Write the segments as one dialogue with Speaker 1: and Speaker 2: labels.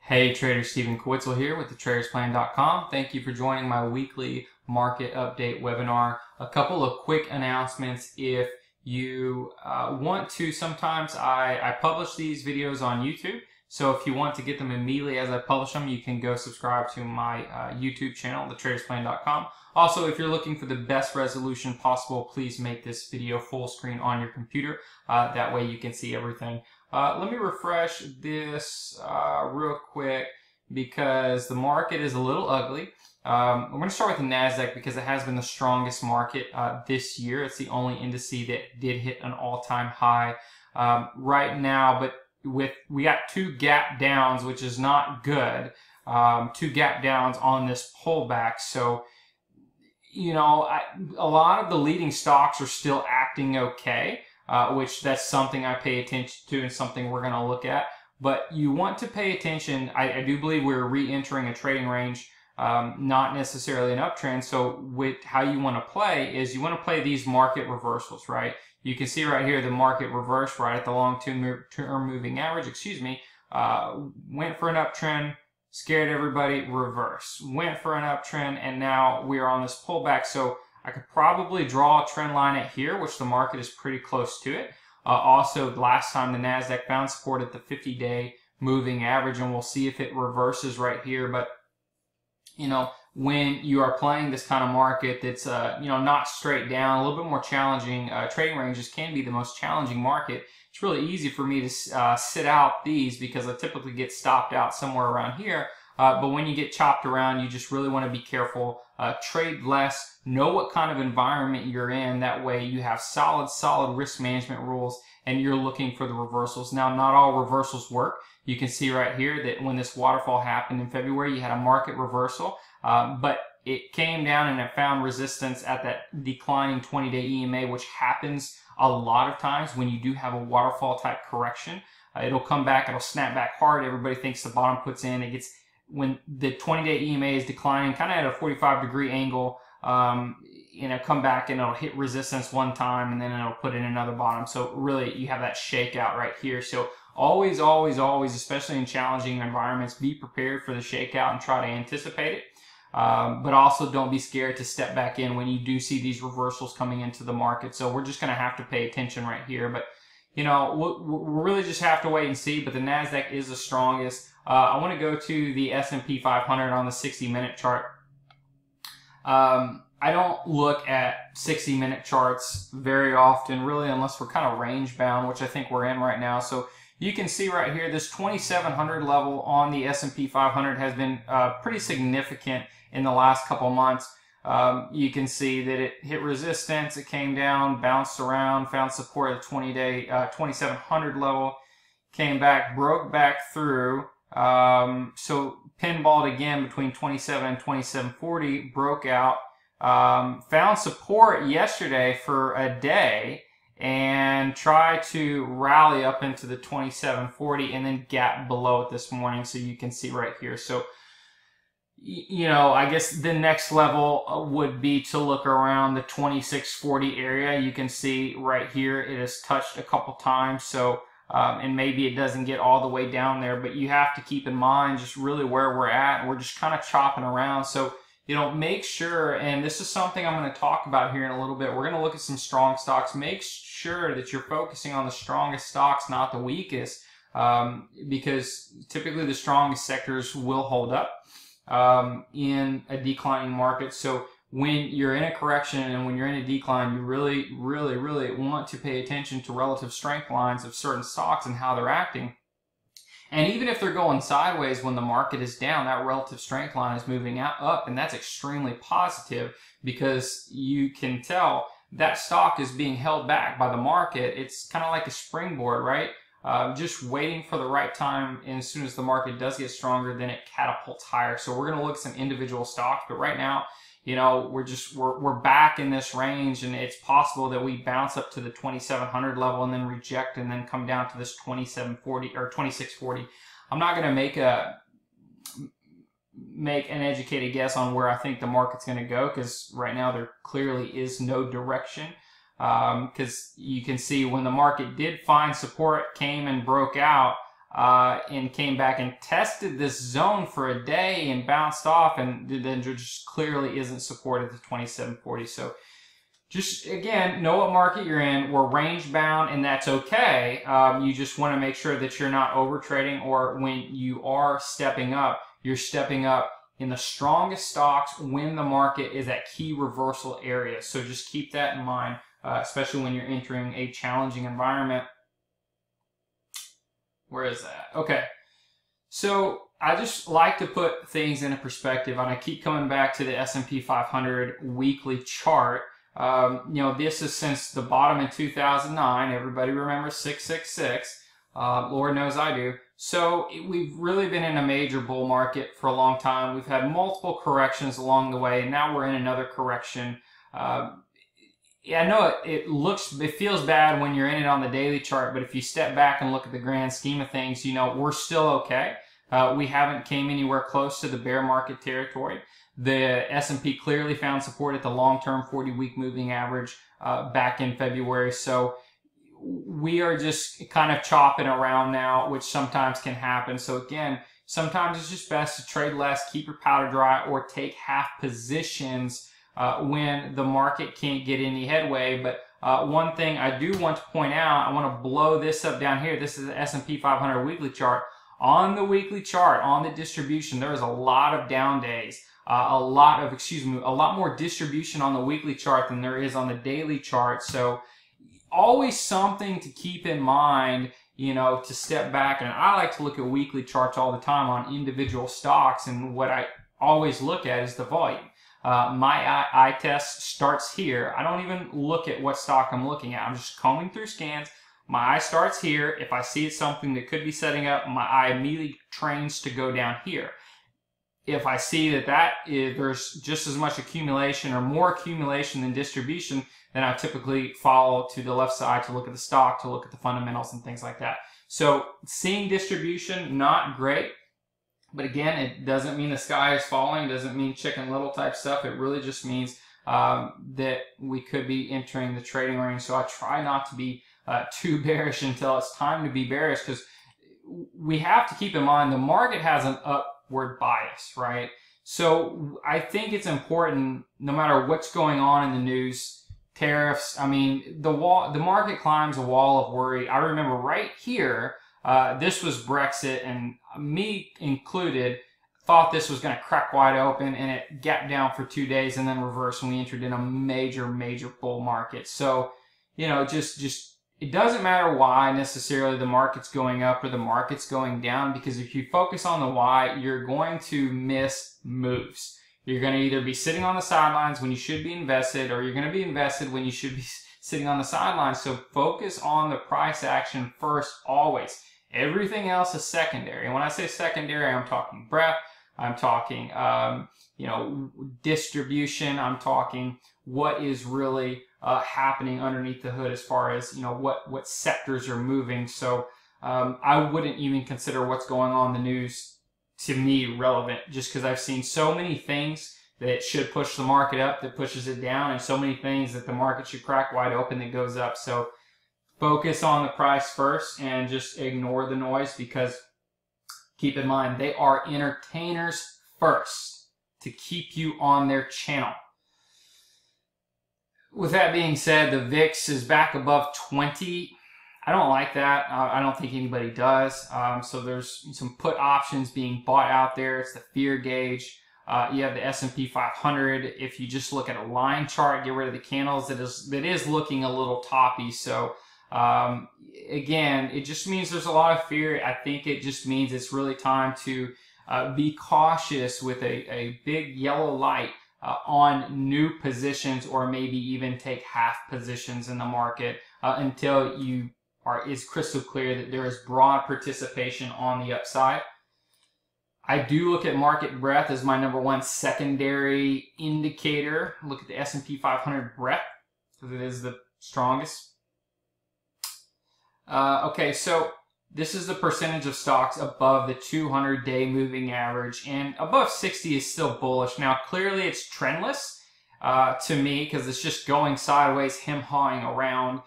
Speaker 1: Hey traders, Stephen Kwitzel here with thetradersplan.com. Thank you for joining my weekly market update webinar. A couple of quick announcements. If you want to, sometimes I publish these videos on YouTube. So if you want to get them immediately as I publish them, you can go subscribe to my YouTube channel, thetradersplan.com. Also, if you're looking for the best resolution possible, please make this video full screen on your computer. That way you can see everything. Let me refresh this real quick because the market is a little ugly. I'm going to start with the Nasdaq because it has been the strongest market this year. It's the only index that did hit an all-time high right now, but we got two gap downs, which is not good. Two gap downs on this pullback. So, you know, a lot of the leading stocks are still acting okay. Which that's something I pay attention to and something we're going to look at. But you want to pay attention. I do believe we're re-entering a trading range, not necessarily an uptrend. So with how you want to play is you want to play these market reversals, right? You can see right here the market reversed right at the long-term moving average, went for an uptrend, scared everybody, reverse. Went for an uptrend, and now we are on this pullback. So I could probably draw a trend line at here, which the market is pretty close to it. Also, last time the Nasdaq found support at the 50-day moving average, and we'll see if it reverses right here. But, you know, when you are playing this kind of market that's, you know, not straight down, a little bit more challenging, trading ranges can be the most challenging market. It's really easy for me to sit out these because I typically get stopped out somewhere around here. But when you get chopped around, you just really want to be careful. Trade less. Know what kind of environment you're in. That way you have solid risk management rules and you're looking for the reversals. Now, not all reversals work. You can see right here that when this waterfall happened in February, you had a market reversal, but it came down and it found resistance at that declining 20-day EMA, which happens a lot of times when you do have a waterfall type correction. It'll come back, it'll snap back hard. Everybody thinks the bottom puts in. It gets, when the 20-day EMA is declining kind of at a 45-degree angle, you know, come back and it'll hit resistance one time and then it'll put in another bottom. So really you have that shakeout right here. So always, especially in challenging environments, be prepared for the shakeout and try to anticipate it. But also don't be scared to step back in when you do see these reversals coming into the market. So we're just going to have to pay attention right here. But, you know, we'll really just have to wait and see. But the Nasdaq is the strongest. I want to go to the S&P 500 on the 60-minute chart. I don't look at 60-minute charts very often, really, unless we're kind of range bound, which I think we're in right now. So you can see right here, this 2,700 level on the S&P 500 has been pretty significant in the last couple months. You can see that it hit resistance, it came down, bounced around, found support at the 20-day 2,700 level, came back, broke back through. So pinballed again between 27 and 2740, broke out, found support yesterday for a day and tried to rally up into the 2740 and then gap below it this morning. So you can see right here. So, you know, I guess the next level would be to look around the 2640 area. You can see right here it has touched a couple times. So and maybe it doesn't get all the way down there, but you have to keep in mind just really where we're at. We're just kind of chopping around. So, you know, make sure, and this is something I'm going to talk about here in a little bit. We're going to look at some strong stocks. Make sure that you're focusing on the strongest stocks, not the weakest, because typically the strongest sectors will hold up in a declining market. So when you're in a correction and when you're in a decline, you really want to pay attention to relative strength lines of certain stocks and how they're acting. And even if they're going sideways when the market is down, that relative strength line is moving up, and that's extremely positive because you can tell that stock is being held back by the market. It's kind of like a springboard, right? Just waiting for the right time, and as soon as the market does get stronger, then it catapults higher. So we're going to look at some individual stocks, but right now, you know, we're back in this range, and it's possible that we bounce up to the 2,700 level and then reject and then come down to this 2740 or 2640. I'm not going to make an educated guess on where I think the market's going to go because right now there clearly is no direction. Because you can see when the market did find support, came and broke out, and came back and tested this zone for a day and bounced off, and then just clearly isn't supported to 2740. So just, again, know what market you're in. We're range bound, and that's okay. You just want to make sure that you're not over trading, or when you are stepping up, you're stepping up in the strongest stocks when the market is at key reversal areas. So just keep that in mind, especially when you're entering a challenging environment. Where is that? Okay. So I just like to put things into perspective, and I keep coming back to the S&P 500 weekly chart. This is since the bottom in 2009. Everybody remembers 666. Lord knows I do. So we've really been in a major bull market for a long time. We've had multiple corrections along the way, and now we're in another correction. I know it feels bad when you're in it on the daily chart, but if you step back and look at the grand scheme of things, we're still okay. We haven't came anywhere close to the bear market territory. The S&P clearly found support at the long-term 40-week moving average back in February. So we are just kind of chopping around now, which sometimes can happen. So again, sometimes it's just best to trade less, keep your powder dry, or take half positions when the market can't get any headway. But one thing I do want to point out, I want to blow this up down here. This is the S&P 500 weekly chart. On the weekly chart, on the distribution, there is a lot of down days. A lot more distribution on the weekly chart than there is on the daily chart. So always something to keep in mind, to step back. And I like to look at weekly charts all the time on individual stocks, and what I always look at is the volume. My eye test starts here. I don't even look at what stock I'm looking at. I'm just combing through scans. My eye starts here. If I see it's something that could be setting up, my eye immediately trains to go down here. If I see there's just as much accumulation or more accumulation than distribution, then I typically follow to the left side to look at the stock, to look at the fundamentals and things like that. So seeing distribution, not great. But again, it doesn't mean the sky is falling, doesn't mean Chicken Little type stuff. It really just means that we could be entering the trading range. So I try not to be too bearish until it's time to be bearish, because we have to keep in mind the market has an upward bias, right? So I think it's important, no matter what's going on in the news, tariffs, the market climbs a wall of worry. I remember right here, this was Brexit, and me included, thought this was going to crack wide open, and it gapped down for 2 days and then reversed, and we entered in a major bull market. So, just it doesn't matter why necessarily the market's going up or the market's going down, because if you focus on the why, you're going to miss moves. You're going to either be sitting on the sidelines when you should be invested, or you're going to be invested when you should be sitting on the sidelines. So focus on the price action first, always. Everything else is secondary. And when I say secondary, I'm talking breadth, I'm talking distribution, I'm talking what is really happening underneath the hood as far as what sectors are moving. So I wouldn't even consider what's going on in the news, to me, relevant, just because I've seen so many things that should push the market up that pushes it down, and so many things that the market should crack wide open that goes up. So focus on the price first and just ignore the noise, because keep in mind, they are entertainers first to keep you on their channel. With that being said, the VIX is back above 20. I don't like that. I don't think anybody does. So there's some put options being bought out there. It's the fear gauge. You have the S&P 500. If you just look at a line chart, get rid of the candles. That is looking a little toppy. So again, it just means there's a lot of fear. I think it just means it's really time to be cautious with a big yellow light on new positions, or maybe even take half positions in the market until it's crystal clear that there is broad participation on the upside. I do look at market breadth as my #1 secondary indicator. Look at the S&P 500 breadth, because it is the strongest. Okay, so this is the percentage of stocks above the 200-day moving average, and above 60 is still bullish. Now, clearly it's trendless to me, because it's just going sideways, hem-hawing around.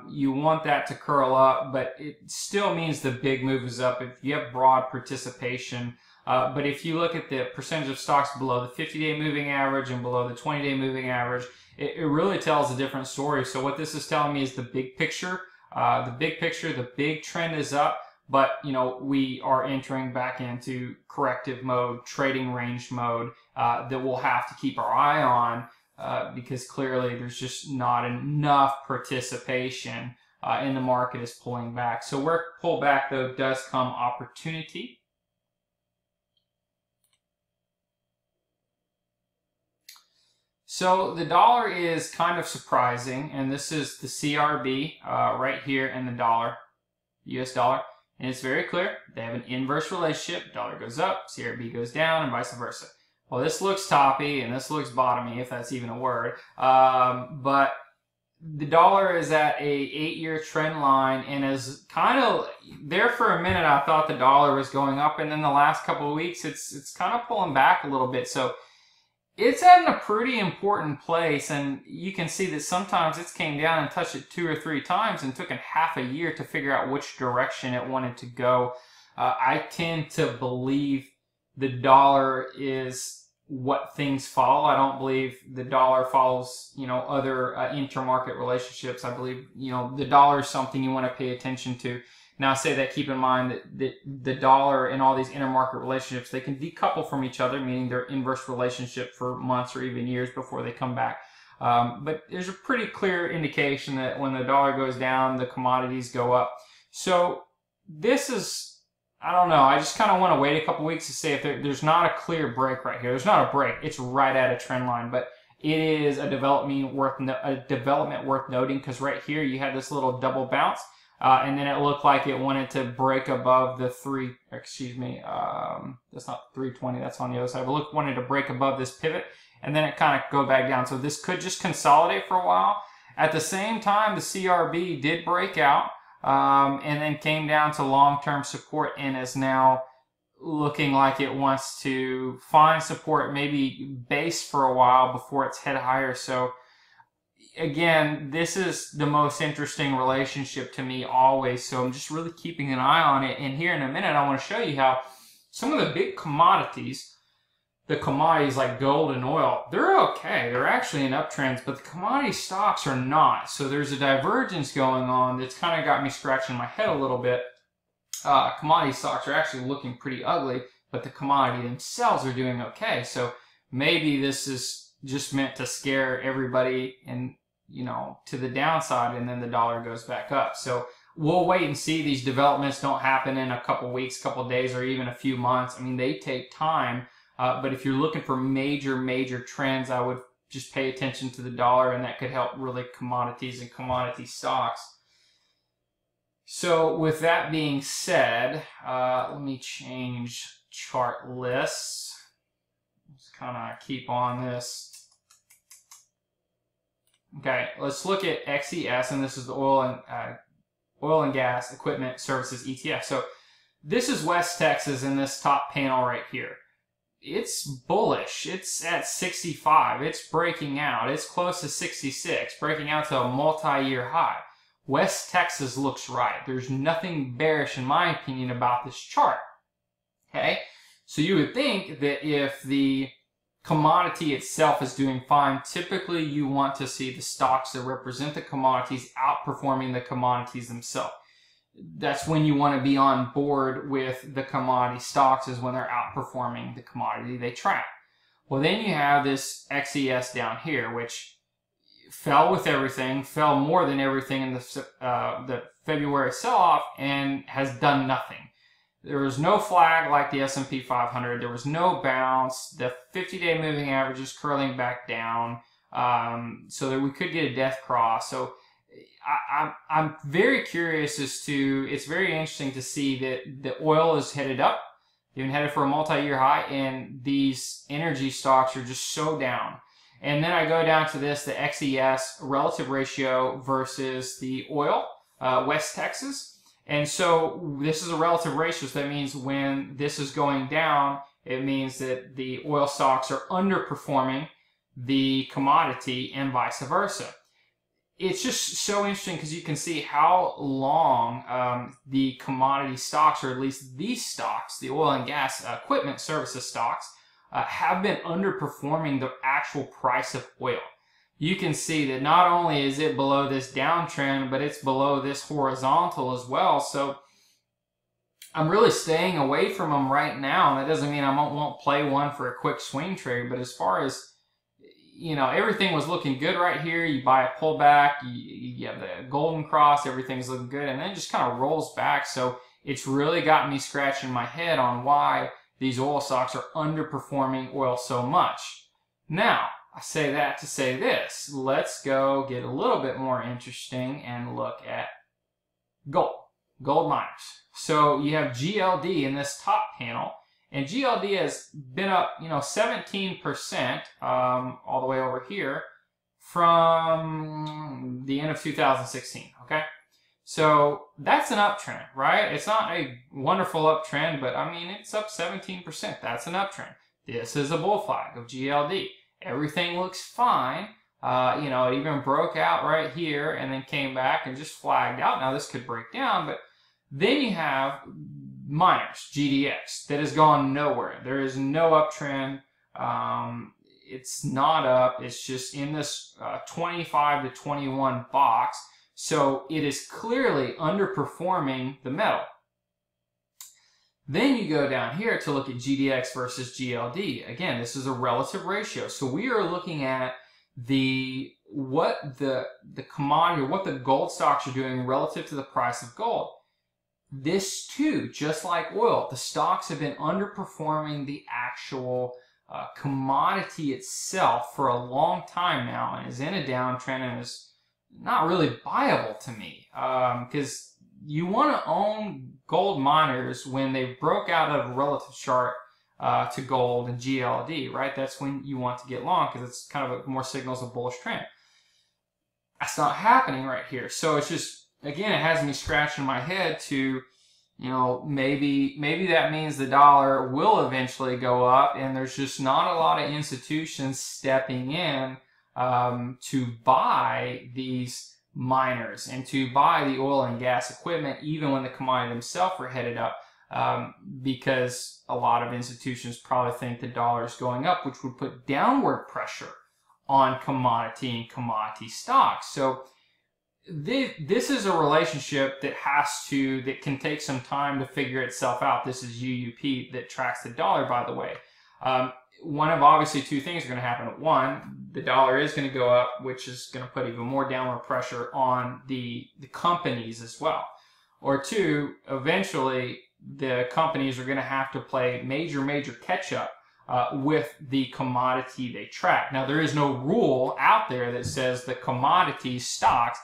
Speaker 1: You want that to curl up, but it still means the big move is up if you have broad participation. But if you look at the percentage of stocks below the 50-day moving average and below the 20-day moving average, it really tells a different story. So what this is telling me is the big picture. The big trend is up, but we are entering back into corrective mode, trading range mode that we'll have to keep our eye on because clearly there's just not enough participation in the market is pulling back. So where pullback though does come opportunity. So the dollar is kind of surprising, and this is the CRB right here in the dollar, US dollar, and it's very clear. They have an inverse relationship. Dollar goes up, CRB goes down, and vice versa. Well, this looks toppy, and this looks bottomy, if that's even a word, but the dollar is at a 8-year trend line and is kind of there for a minute. I thought the dollar was going up, and then the last couple of weeks, it's kind of pulling back a little bit. So it's at a pretty important place, and you can see that sometimes it's came down and touched it 2 or 3 times and took it half a year to figure out which direction it wanted to go. I tend to believe the dollar is what things follow. I don't believe the dollar follows, other intermarket relationships. I believe, the dollar is something you want to pay attention to. Now, I say that, keep in mind that the dollar and all these intermarket relationships, they can decouple from each other, meaning they're inverse relationship for months or even years before they come back. But there's a pretty clear indication that when the dollar goes down, the commodities go up. So this is, I don't know, I just kind of want to wait a couple weeks to see if there's not a clear break right here. There's not a break. It's right at a trend line, but it is a development worth noting, because right here you had this little double bounce. And then it looked like it wanted to break above the that's not 320, that's on the other side, but look, wanted to break above this pivot, and then it kind of go back down. So this could just consolidate for a while. At the same time, the CRB did break out, and then came down to long-term support and is now looking like it wants to find support, maybe base for a while before it's head higher. So again, this is the most interesting relationship to me always, so I'm just really keeping an eye on it. And here in a minute, I want to show you how some of the big commodities, the commodities like gold and oil, they're okay. They're actually in uptrends, but the commodity stocks are not. So there's a divergence going on that's kind of got me scratching my head a little bit. Commodity stocks are actually looking pretty ugly, but the commodity themselves are doing okay. So maybe this is just meant to scare everybody and to the downside, and then the dollar goes back up. So we'll wait and see. These developments don't happen in a couple weeks, couple days, or even a few months. I mean, they take time, but if you're looking for major trends, I would just pay attention to the dollar, and that could help really commodities and commodity stocks. So with that being said, let me change chart lists. Just kind of keep on this. Okay, let's look at XES, and this is the oil and gas equipment services ETF. So this is West Texas in this top panel right here. It's bullish. It's at 65. It's breaking out. It's close to 66, breaking out to a multi-year high. West Texas looks right. There's nothing bearish, in my opinion, about this chart. Okay, so you would think that if the commodity itself is doing fine, typically you want to see the stocks that represent the commodities outperforming the commodities themselves. That's when you want to be on board with the commodity stocks, is when they're outperforming the commodity they track. Well, then you have this XES down here, which fell with everything, fell more than everything in the February sell-off, and has done nothing. There was no flag like the S&P 500. There was no bounce. The 50-day moving average is curling back down, so that we could get a death cross. So I'm very curious as to, it's very interesting to see that the oil is headed up, even headed for a multi-year high, and these energy stocks are just so down. And then I go down to this, the XES relative ratio versus the oil, West Texas. And so this is a relative ratio, so that means when this is going down, it means that the oil stocks are underperforming the commodity and vice versa. it's just so interesting because you can see how long the commodity stocks, or at least these stocks, the oil and gas equipment services stocks, have been underperforming the actual price of oil. You can see that not only is it below this downtrend, but it's below this horizontal as well. So I'm really staying away from them right now. And that doesn't mean I won't play one for a quick swing trade, but as far as, you know, everything was looking good right here. You buy a pullback, you have the golden cross, everything's looking good, and then it just kind of rolls back. So it's really got me scratching my head on why these oil stocks are underperforming oil so much. Now, I say that to say this. Let's go get a little bit more interesting and look at gold miners. So you have GLD in this top panel. And GLD has been up, 17% all the way over here from the end of 2016, okay? So that's an uptrend, right? It's not a wonderful uptrend, but I mean, it's up 17%. That's an uptrend. This is a bull flag of GLD. Everything looks fine. It even broke out right here and then came back and just flagged out. Now this could break down, but then you have miners, GDX, that has gone nowhere. There is no uptrend. It's not up. It's just in this 25 to 21 box. So it is clearly underperforming the metal. Then you go down here to look at GDX versus GLD. Again, this is a relative ratio. So we are looking at what the commodity, or what the gold stocks are doing relative to the price of gold. This too, just like oil, the stocks have been underperforming the actual commodity itself for a long time now, and is in a downtrend and is not really viable to me. Because you want to own gold miners when they broke out of a relative chart to gold and GLD, right? That's when you want to get long, because it's kind of more signals of bullish trend. That's not happening right here. So it's just, again, it has me scratching my head to, maybe that means the dollar will eventually go up, and there's just not a lot of institutions stepping in to buy these miners and to buy the oil and gas equipment, even when the commodity themselves are headed up, because a lot of institutions probably think the dollar is going up, which would put downward pressure on commodity and commodity stocks. So this is a relationship that can take some time to figure itself out. This is UUP that tracks the dollar, by the way. One of obviously two things are going to happen. One, the dollar is going to go up, which is going to put even more downward pressure on the companies as well. Or two, eventually the companies are going to have to play major catch up with the commodity they track. Now, there is no rule out there that says the commodity stocks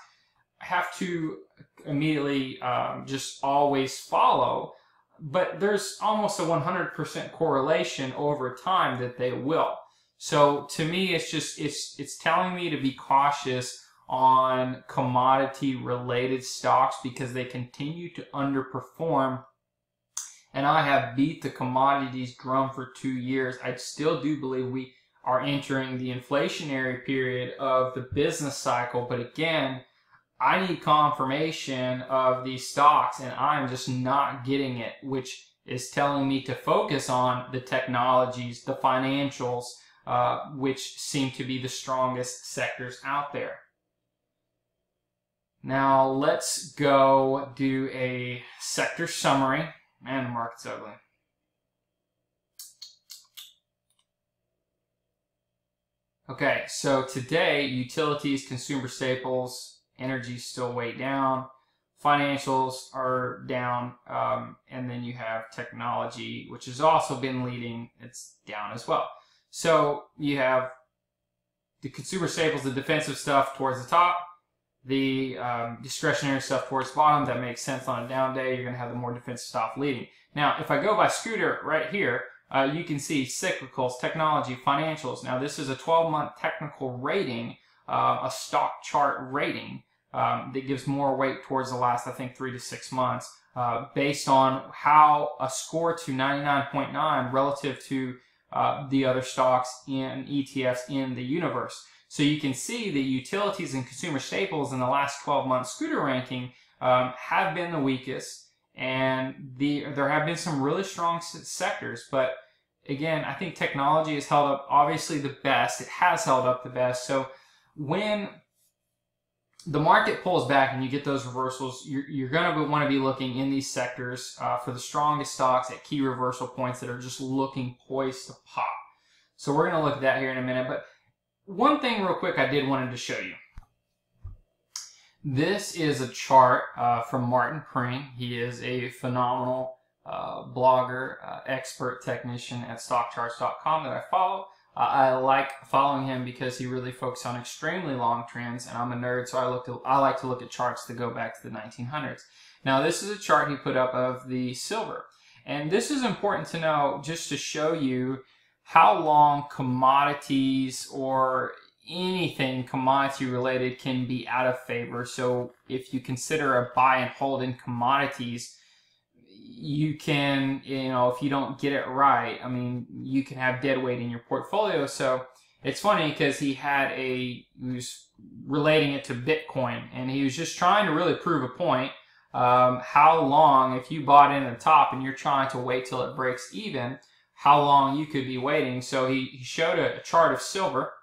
Speaker 1: have to immediately just always follow, but there's almost a 100% correlation over time that they will. So to me, it's telling me to be cautious on commodity related stocks because they continue to underperform. And I have beat the commodities drum for 2 years. I still do believe we are entering the inflationary period of the business cycle, but again, I need confirmation of these stocks, and I'm just not getting it, which is telling me to focus on the technologies, the financials, which seem to be the strongest sectors out there. Now, let's go do a sector summary. Man, the market's ugly. Okay, so today, utilities, consumer staples, energy still way down, financials are down, and then you have technology, which has also been leading, it's down as well. So you have the consumer staples, the defensive stuff towards the top, the discretionary stuff towards the bottom. That makes sense on a down day. You're going to have the more defensive stuff leading. Now, if I go by Scooter right here, you can see cyclicals, technology, financials. Now, this is a 12-month technical rating, a stock chart rating that gives more weight towards the last, I think, 3 to 6 months, based on how a score to 99.9 relative to the other stocks in ETFs in the universe. So you can see the utilities and consumer staples in the last 12-month scooter ranking have been the weakest, and there have been some really strong sectors, but again, I think technology has held up obviously the best. It has held up the best. So when the market pulls back and you get those reversals, you're going to want to be looking in these sectors for the strongest stocks at key reversal points that are just looking poised to pop. So we're going to look at that here in a minute. But one thing real quick I did wanted to show you. This is a chart from Martin Pring. He is a phenomenal blogger, expert technician at stockcharts.com that I follow. I like following him because he really focuses on extremely long trends, and I'm a nerd, so I like to look at charts that go back to the 1900s. Now, this is a chart he put up of the silver, and this is important to know just to show you how long commodities or anything commodity related can be out of favor. So if you consider a buy and hold in commodities, you can, if you don't get it right, I mean, you can have dead weight in your portfolio. So it's funny because he was relating it to Bitcoin, and he was just trying to really prove a point. How long, if you bought in the top and you're trying to wait till it breaks even, how long you could be waiting. So he showed a chart of silver.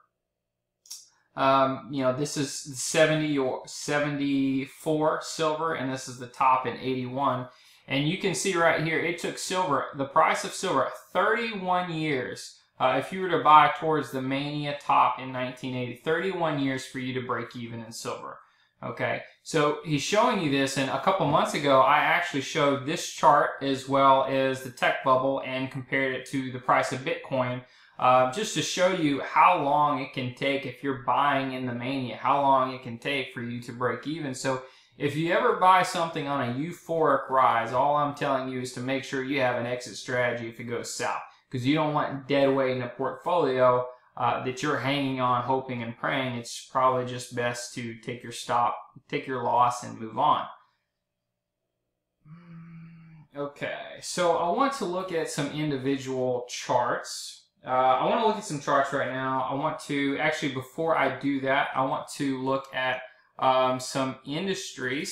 Speaker 1: This is 70 or 74 silver, and this is the top in 81. And you can see right here, it took silver, the price of silver, 31 years. If you were to buy towards the mania top in 1980, 31 years for you to break even in silver. Okay, so he's showing you this, and a couple months ago, I actually showed this chart as well as the tech bubble and compared it to the price of Bitcoin, just to show you how long it can take if you're buying in the mania, how long it can take for you to break even. So if you ever buy something on a euphoric rise, all I'm telling you is to make sure you have an exit strategy if it goes south, because you don't want dead weight in a portfolio that you're hanging on, hoping and praying. It's probably just best to take your stop, take your loss, and move on. Okay, so I want to look at some individual charts. I want to look at some charts right now. I want to, actually, before I do that, I want to look at some industry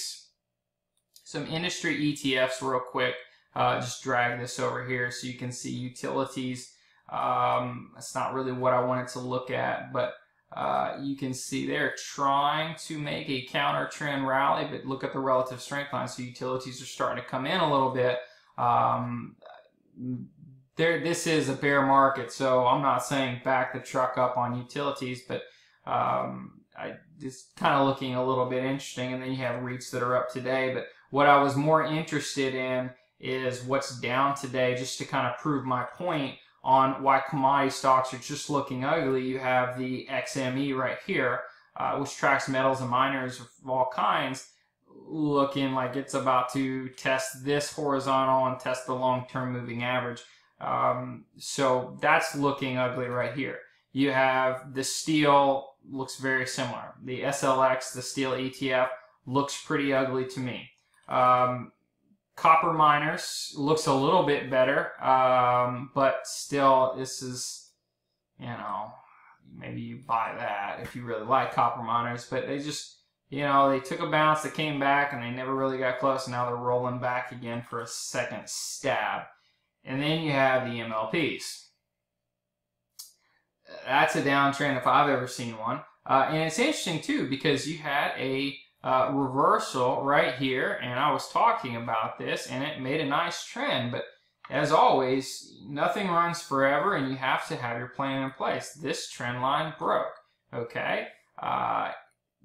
Speaker 1: ETFs real quick. Just drag this over here so you can see utilities. That's not really what I wanted to look at, but you can see they're trying to make a counter trend rally, but look at the relative strength line. So utilities are starting to come in a little bit. This is a bear market, so I'm not saying back the truck up on utilities, but it's kind of looking a little bit interesting. And then you have REITs that are up today, but what I was more interested in is what's down today, just to kind of prove my point on why commodity stocks are just looking ugly. You have the XME right here, which tracks metals and miners of all kinds, looking like it's about to test this horizontal and test the long-term moving average. So that's looking ugly right here. You have the steel, looks very similar. The SLX, the steel ETF, looks pretty ugly to me. Copper miners looks a little bit better, but still, this is, maybe you buy that if you really like copper miners, but they just, they took a bounce, they came back, and they never really got close, and now they're rolling back again for a second stab. And then you have the MLPs. That's a downtrend if I've ever seen one. And it's interesting, too, because you had a reversal right here, and I was talking about this, and it made a nice trend. But as always, nothing runs forever, and you have to have your plan in place. This trend line broke, okay?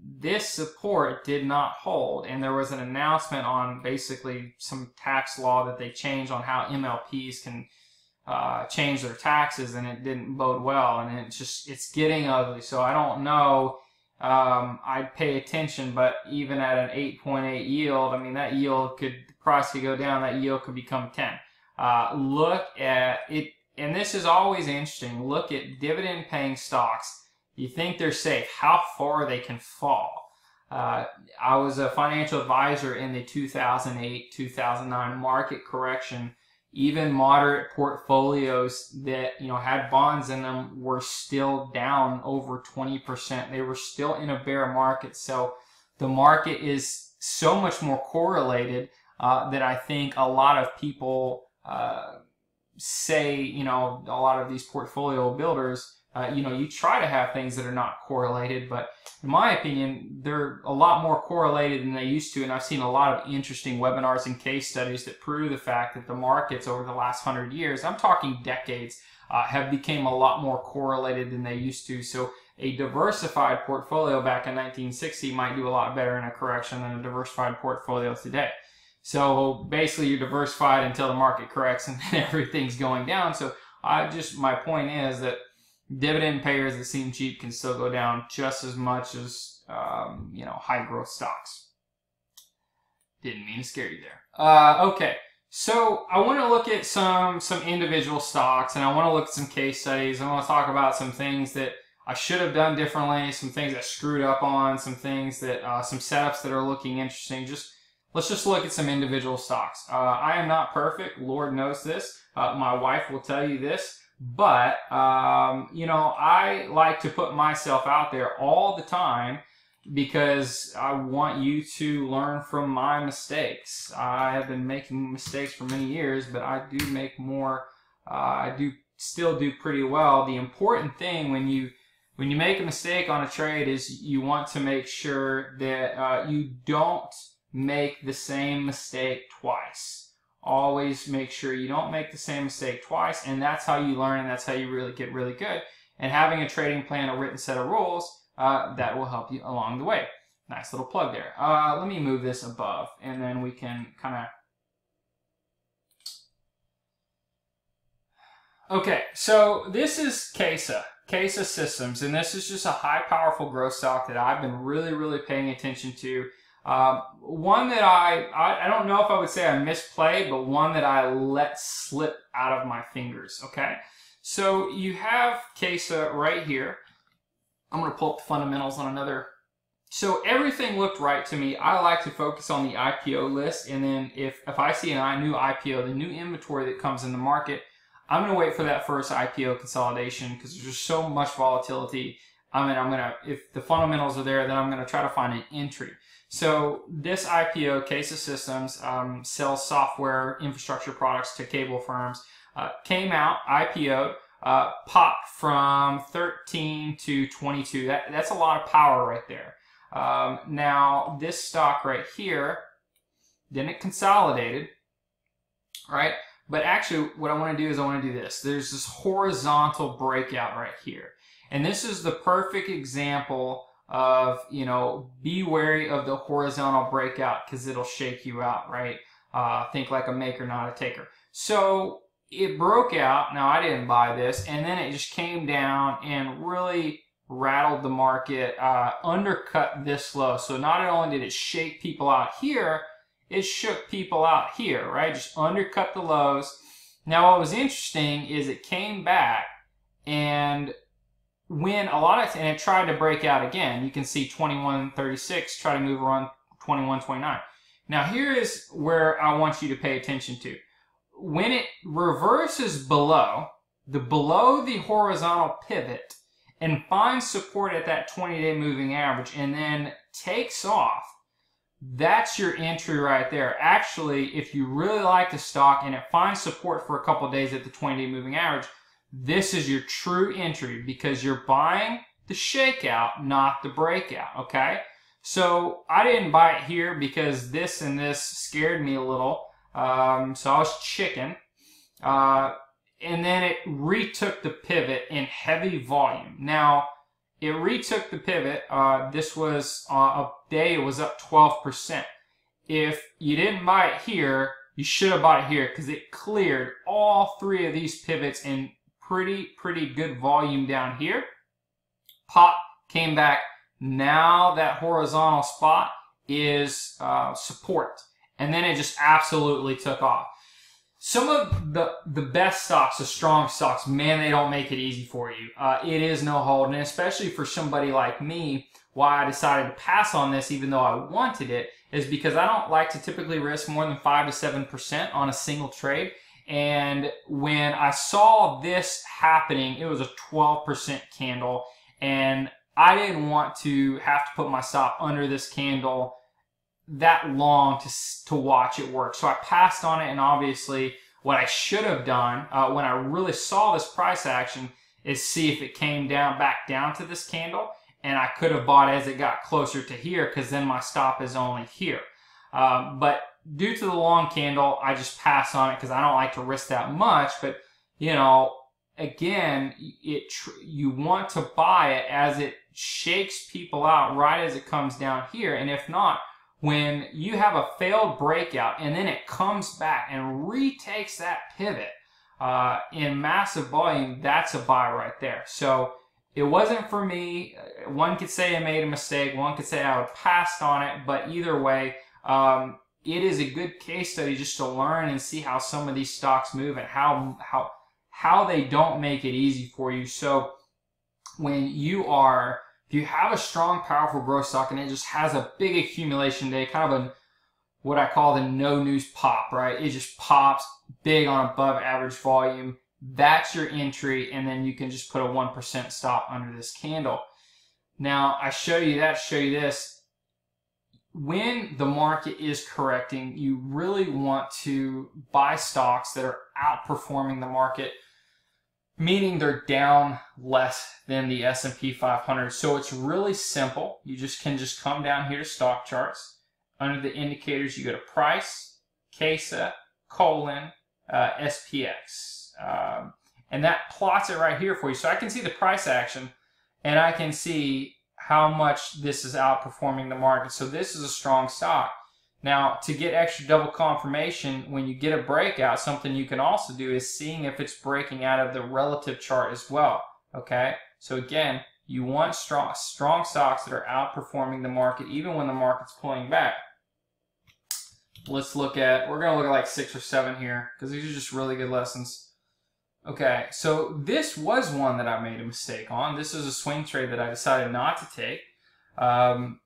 Speaker 1: This support did not hold, and there was an announcement on basically some tax law that they changed on how MLPs can change their taxes, and it didn't bode well, and it's getting ugly. So I don't know. I'd pay attention, but even at an 8.8 yield, I mean, that yield the price could go down, that yield could become 10. Look at it, and this is always interesting. Look at dividend paying stocks. You think they're safe, how far they can fall. I was a financial advisor in the 2008-2009 market correction. even moderate portfolios that, you know, had bonds in them were still down over 20%. They were still in a bear market. So the market is so much more correlated that I think a lot of people say, you know, a lot of these portfolio builders, you know, you try to have things that are not correlated, but in my opinion, they're a lot more correlated than they used to. And I've seen a lot of interesting webinars and case studies that prove the fact that the markets over the last 100 years, I'm talking decades, have become a lot more correlated than they used to. So a diversified portfolio back in 1960 might do a lot better in a correction than a diversified portfolio today. So basically you're diversified until the market corrects and then everything's going down. So my point is that dividend payers that seem cheap can still go down just as much as, you know, high growth stocks. Didn't mean to scare you there. Okay. So I want to look at some individual stocks, and I want to look at some case studies. I want to talk about some things that I should have done differently, some things I screwed up on, some things that, some setups that are looking interesting. Let's just look at some individual stocks. I am not perfect. Lord knows this. My wife will tell you this. But, you know, I like to put myself out there all the time because I want you to learn from my mistakes. I have been making mistakes for many years, but I do make more. I do still do pretty well. The important thing when you make a mistake on a trade is you want to make sure that you don't make the same mistake twice. Always make sure you don't make the same mistake twice, and that's how you learn, and that's how you really get really good. And having a trading plan, a written set of rules, that will help you along the way. Nice little plug there. Let me move this above, and then we can kind of... Okay, so this is CASA Systems, and this is just a high, powerful growth stock that I've been really paying attention to. One that I don't know if I would say I misplayed, but one that I let slip out of my fingers, okay? So you have CASA right here. I'm going to pull up the fundamentals on another. So everything looked right to me. I like to focus on the IPO list, and then if I see a new IPO, the new inventory that comes in the market, I'm going to wait for that first IPO consolidation because there's just so much volatility. If the fundamentals are there, then I'm going to try to find an entry. So this IPO, CASA Systems, sells software infrastructure products to cable firms, came out, IPO'd, popped from 13 to 22. That's a lot of power right there. Now, this stock right here, then it consolidated, right? But actually, what I want to do is I want to do this. There's this horizontal breakout right here. And this is the perfect example of, you know, be wary of the horizontal breakout because it'll shake you out, right? Think like a maker, not a taker. So it broke out. Now, I didn't buy this. And then it just came down and really rattled the market, undercut this low. So not only did it shake people out here, it shook people out here, right? Just undercut the lows. Now, what was interesting is it came back and when and it tried to break out again. You can see 21.36 try to move around 21.29. Now here is where I want you to pay attention to. When it reverses below the horizontal pivot and finds support at that 20-day moving average and then takes off, that's your entry right there. Actually, if you really like the stock and it finds support for a couple of days at the 20-day moving average, this is your true entry because you're buying the shakeout, not the breakout, okay? So I didn't buy it here because this and this scared me a little. So I was chicken. And then it retook the pivot in heavy volume. Now, it retook the pivot. This was a day it was up 12%. If you didn't buy it here, you should have bought it here because it cleared all three of these pivots in pretty good volume down here. Pop, came back. Now that horizontal spot is support. And then it just absolutely took off. Some of the best stocks, the strong stocks, man, they don't make it easy for you. It is no hold, and especially for somebody like me, why I decided to pass on this even though I wanted it is because I don't like to typically risk more than 5 to 7% on a single trade. And when I saw this happening, it was a 12% candle, and I didn't want to have to put my stop under this candle that long to watch it work. So I passed on it, and obviously what I should have done when I really saw this price action is see if it came back down to this candle, and I could have bought as it got closer to here, because then my stop is only here. But due to the long candle, I just pass on it because I don't like to risk that much. But, you know, again, you want to buy it as it shakes people out right as it comes down here. And if not, when you have a failed breakout and then it comes back and retakes that pivot in massive volume, that's a buy right there. So it wasn't for me. One could say I made a mistake. One could say I would have passed on it. But either way, it is a good case study just to learn and see how some of these stocks move and how they don't make it easy for you. So when if you have a strong, powerful growth stock and it just has a big accumulation day, kind of what I call the no news pop, right? It just pops big on above average volume. That's your entry, and then you can just put a 1% stop under this candle. Now, I show you that, show you this. When the market is correcting, you really want to buy stocks that are outperforming the market, meaning they're down less than the S&P 500. So it's really simple. You can come down here to stock charts. Under the indicators, you go to price, CASA, colon, SPX. And that plots it right here for you. So I can see the price action, and I can see how much this is outperforming the market. So this is a strong stock. Now, to get extra double confirmation, when you get a breakout, something you can also do is seeing if it's breaking out of the relative chart as well. Okay? So again, you want strong stocks that are outperforming the market even when the market's pulling back. We're going to look at like 6 or 7 here, because these are just really good lessons. Okay, so this was one that I made a mistake on. This is a swing trade that I decided not to take. LGND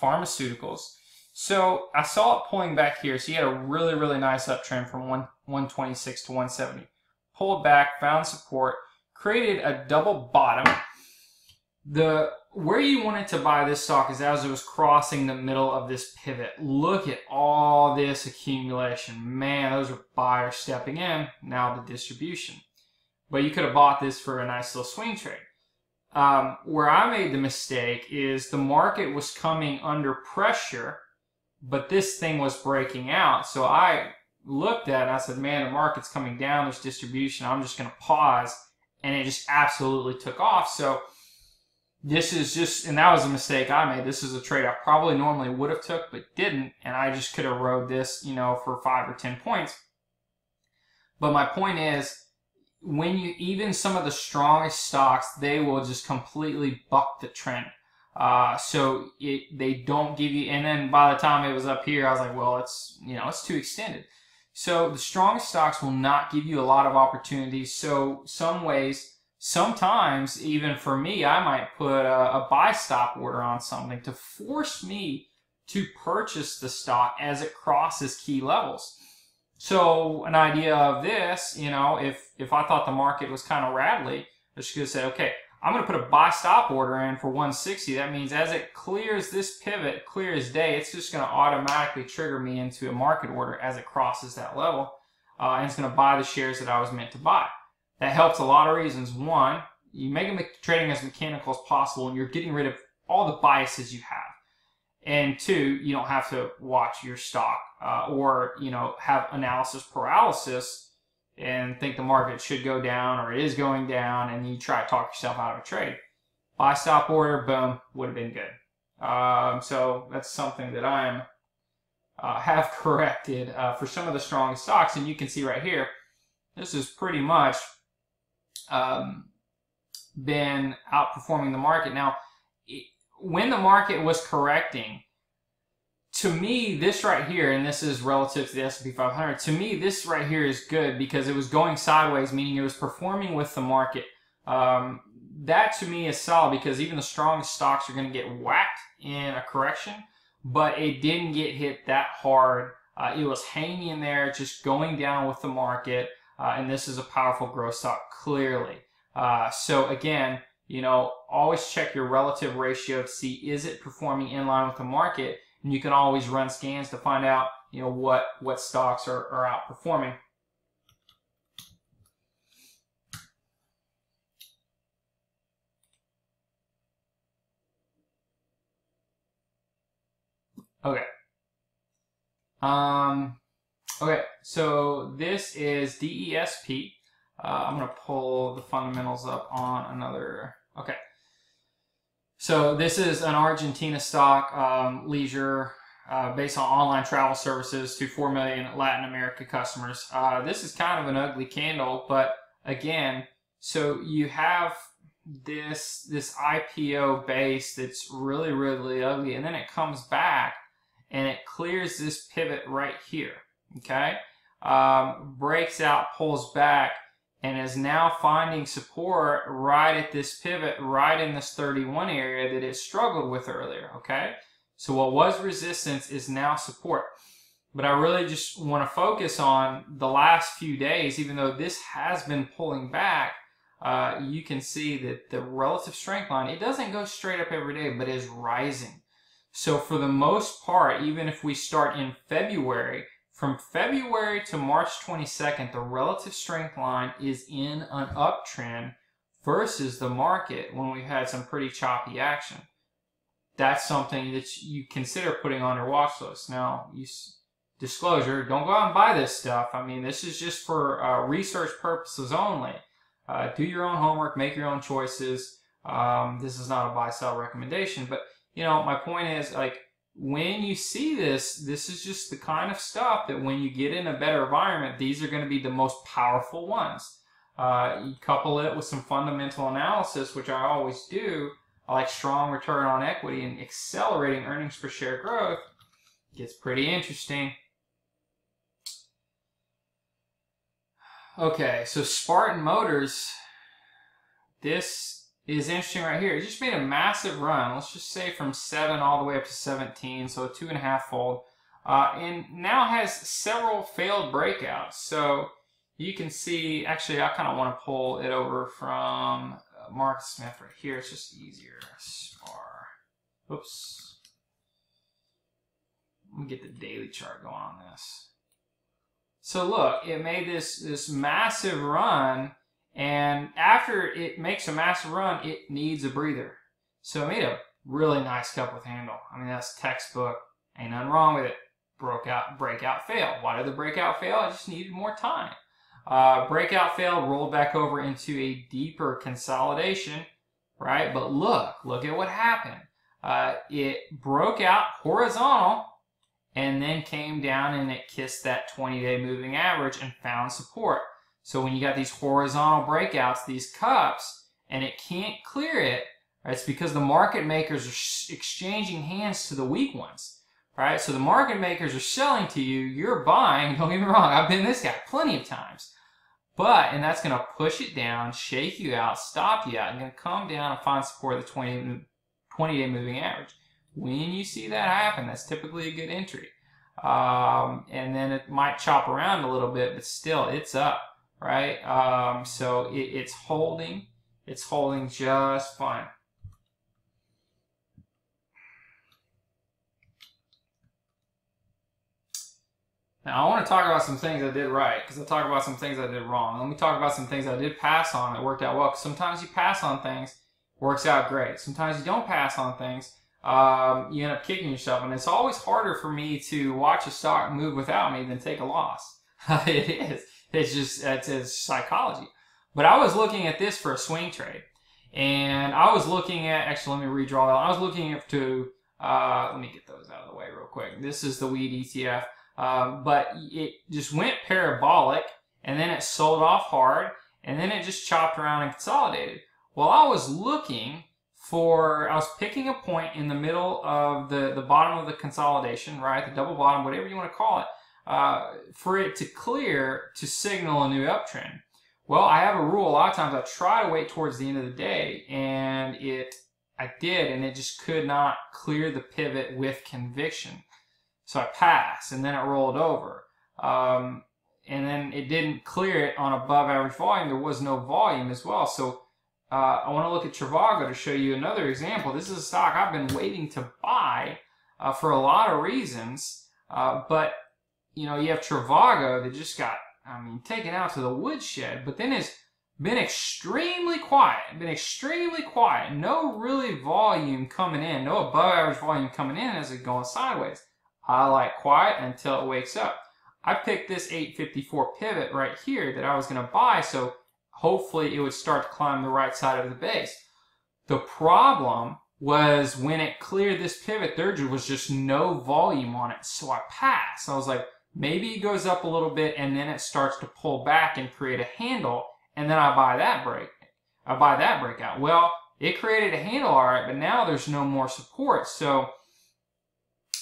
Speaker 1: Pharmaceuticals. So I saw it pulling back here. So you had a really, really nice uptrend from 126 to 170. Pulled back, found support, created a double bottom. Where you wanted to buy this stock is as it was crossing the middle of this pivot. Look at all this accumulation. Man, those are buyers stepping in. Now the distribution. But you could have bought this for a nice little swing trade. Where I made the mistake is the market was coming under pressure, but this thing was breaking out. So I looked at it and I said, man, the market's coming down. There's distribution. I'm just going to pause. And it just absolutely took off. So this is just, and that was a mistake I made. This is a trade I probably normally would have took, but didn't. And I just could have rode this, you know, for 5 or 10 points. But my point is, when even some of the strongest stocks, they will just completely buck the trend. So they don't give you, and then by the time it was up here, I was like, well, it's too extended. So the strongest stocks will not give you a lot of opportunities. So sometimes, even for me, I might put a buy stop order on something to force me to purchase the stock as it crosses key levels. So an idea of this, if I thought the market was kind of rattly, I was just going to say, okay, I'm going to put a buy stop order in for 160. That means as it clears this pivot, clear as day, it's just going to automatically trigger me into a market order as it crosses that level. And it's going to buy the shares that I was meant to buy. That helps a lot of reasons. One, you make trading as mechanical as possible, and you're getting rid of all the biases you have. And two, you don't have to watch your stock or have analysis paralysis and think the market should go down or it is going down, and you try to talk yourself out of a trade. Buy stop order, boom, would have been good. So that's something that I have corrected for some of the strongest stocks, and you can see right here, this is pretty much been outperforming the market. Now, when the market was correcting, to me, this right here, and this is relative to the S&P 500, to me, this right here is good because it was going sideways, meaning it was performing with the market. That to me is solid because even the strongest stocks are going to get whacked in a correction, but it didn't get hit that hard It was hanging in there, just going down with the market, and this is a powerful growth stock, clearly. So again, you know, always check your relative ratio to see, is it performing in line with the market? And you can always run scans to find out, you know, what stocks are outperforming. Okay. Okay, so this is DESP. I'm going to pull the fundamentals up on another. Okay. So this is an Argentina stock, leisure, based on online travel services to 4 million Latin America customers. This is kind of an ugly candle, but again, so you have this IPO base that's really, really ugly, and then it comes back and it clears this pivot right here, okay? Breaks out, pulls back, and is now finding support right at this pivot, right in this 31 area that it struggled with earlier, okay? So what was resistance is now support. But I really just want to focus on the last few days. Even though this has been pulling back, you can see that the relative strength line, it doesn't go straight up every day, but is rising. So for the most part, even if we start in February, from February to March 22nd, the relative strength line is in an uptrend versus the market when we've had some pretty choppy action. That's something that you consider putting on your watch list. Now, disclosure, don't go out and buy this stuff. I mean, this is just for research purposes only. Do your own homework, make your own choices. This is not a buy-sell recommendation, but you know, my point is, like, when you see this, this is just the kind of stuff that when you get in a better environment, these are going to be the most powerful ones. You couple it with some fundamental analysis, which I always do. I like strong return on equity and accelerating earnings per share growth. It gets pretty interesting. Okay, so Spartan Motors, this is interesting right here. It just made a massive run. Let's just say from 7 all the way up to 17, so a 2.5-fold. And now has several failed breakouts. So you can see, actually I kind of want to pull it over from Mark Smith right here. It's just easier. SPAR. Oops. Let me get the daily chart going on this. So look, it made this massive run, and after it makes a massive run, it needs a breather. So it made a really nice cup with handle. I mean, that's textbook. Ain't nothing wrong with it. Breakout failed. Why did the breakout fail? It just needed more time. Breakout failed, rolled back over into a deeper consolidation, right? But look at what happened. It broke out horizontal and then came down and it kissed that 20-day moving average and found support. So when you got these horizontal breakouts, these cups, and it can't clear it, right, it's because the market makers are exchanging hands to the weak ones, right? So the market makers are selling to you, you're buying. Don't get me wrong, I've been this guy plenty of times. And that's going to push it down, shake you out, stop you out, and going to come down and find support at the 20-day moving average. When you see that happen, that's typically a good entry. And then it might chop around a little bit, but still, it's up. Right, so it's holding just fine. Now I want to talk about some things I did right, because I talk about some things I did wrong. Let me talk about some things I did pass on that worked out well, because sometimes you pass on things, works out great. Sometimes you don't pass on things, you end up kicking yourself, and it's always harder for me to watch a stock move without me than take a loss. It is. It's psychology. But I was looking at this for a swing trade. And I was looking at, actually let me redraw that. I was looking at let me get those out of the way real quick. This is the weed ETF. But it just went parabolic, and then it sold off hard, and then it just chopped around and consolidated. Well, I was picking a point in the middle of the bottom of the consolidation, right? The double bottom, whatever you want to call it. For it to clear to signal a new uptrend. Well, I have a rule. A lot of times I try to wait towards the end of the day, and I did, and it just could not clear the pivot with conviction. So I passed, and then it rolled over. And then it didn't clear it on above average volume. There was no volume as well. So I want to look at Trivago to show you another example. This is a stock I've been waiting to buy for a lot of reasons. But, you know, you have Trivago that just got, I mean, taken out to the woodshed. But then it's been extremely quiet. No really volume coming in. No above average volume coming in as it's going sideways. I like quiet until it wakes up. I picked this 854 pivot right here that I was going to buy, so hopefully it would start to climb the right side of the base. The problem was when it cleared this pivot, there was just no volume on it, so I passed. I was like, maybe it goes up a little bit and then it starts to pull back and create a handle, and then I buy that breakout. Well, it created a handle, all right, but now there's no more support. So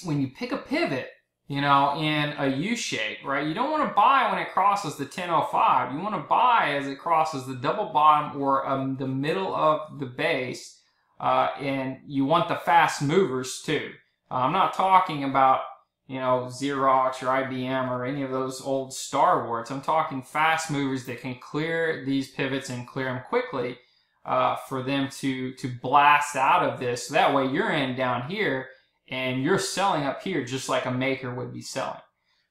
Speaker 1: when you pick a pivot, you know, in a U shape, right? You don't want to buy when it crosses the 1005. You want to buy as it crosses the double bottom or the middle of the base, and you want the fast movers too. I'm not talking about, you know, Xerox or IBM or any of those old Star Wars. I'm talking fast movers that can clear these pivots and clear them quickly for them to blast out of this. So that way you're in down here, and you're selling up here just like a maker would be selling.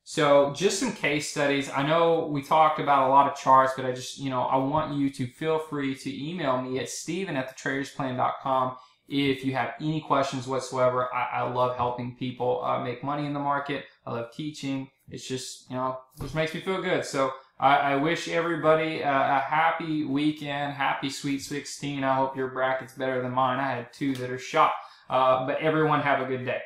Speaker 1: So just some case studies. I know we talked about a lot of charts, but I just, you know, I want you to feel free to email me at steven@thetradersplan.com if you have any questions whatsoever. I love helping people make money in the market. I love teaching. It's just, you know, it just makes me feel good. So I wish everybody a happy weekend, happy Sweet 16. I hope your bracket's better than mine. I had two that are shot. But everyone have a good day.